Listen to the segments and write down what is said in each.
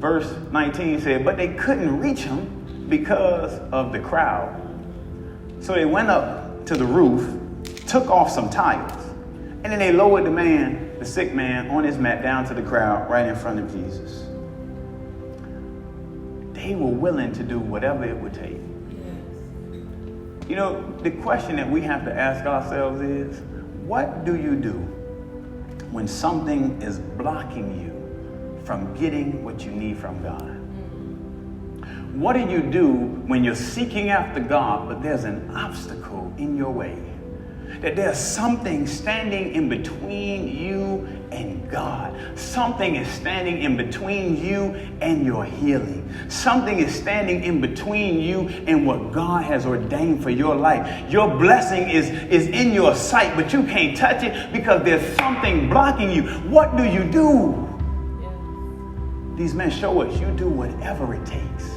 verse 19 said, but they couldn't reach him because of the crowd. So they went up to the roof, took off some tiles, and then they lowered the sick man on his mat down to the crowd right in front of Jesus. They were willing to do whatever it would take. You know, the question that we have to ask ourselves is, what do you do when something is blocking you from getting what you need from God? What do you do when you're seeking after God, but there's an obstacle in your way? That there's something standing in between you and God. Something is standing in between you and your healing. Something is standing in between you and what God has ordained for your life. Your blessing is in your sight, but you can't touch it because there's something blocking you. What do you do? These men show us you do whatever it takes.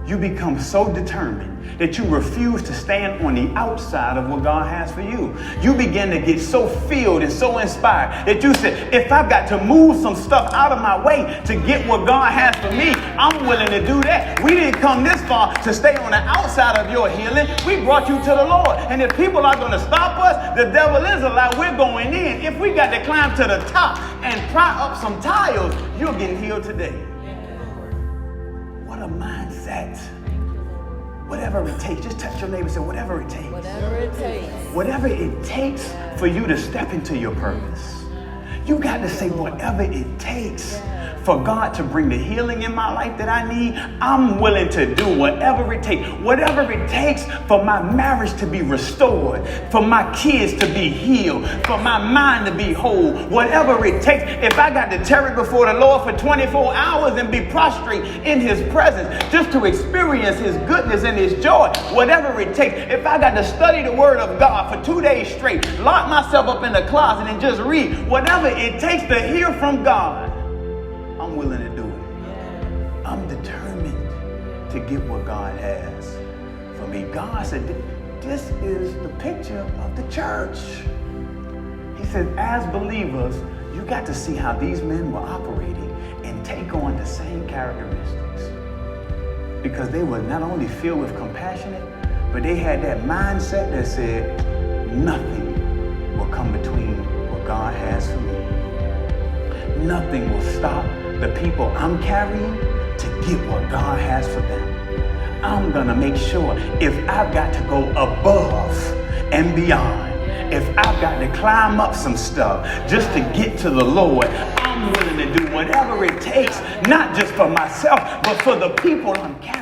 You become so determined that you refuse to stand on the outside of what God has for you. You begin to get so filled and so inspired that you say, if I've got to move some stuff out of my way to get what God has for me, I'm willing to do that. We didn't come this far to stay on the outside of your healing. We brought you to the Lord. And if people are going to stop us, the devil is a lie. We're going in. If we got to climb to the top and pry up some tiles, you're getting healed today. What a mindset. Whatever it takes. Just touch your neighbor and say, whatever it takes. Whatever it takes. Whatever it takes for you to step into your purpose. You got to say whatever it takes for God to bring the healing in my life that I need. I'm willing to do whatever it takes. Whatever it takes for my marriage to be restored, for my kids to be healed, for my mind to be whole. Whatever it takes. If I got to tarry before the Lord for 24 hours and be prostrate in his presence just to experience his goodness and his joy, whatever it takes. If I got to study the word of God for 2 days straight, lock myself up in the closet and just read, whatever it takes to hear from God, I'm willing to do it. I'm determined to get what God has for me. God said, this is the picture of the church. He said, as believers, you got to see how these men were operating and take on the same characteristics. Because they were not only filled with compassion, but they had that mindset that said, nothing will come between what God has for me. Nothing will stop the people I'm carrying to get what God has for them. I'm gonna make sure if I've got to go above and beyond, if I've got to climb up some stuff just to get to the Lord, I'm willing to do whatever it takes, not just for myself, but for the people I'm carrying.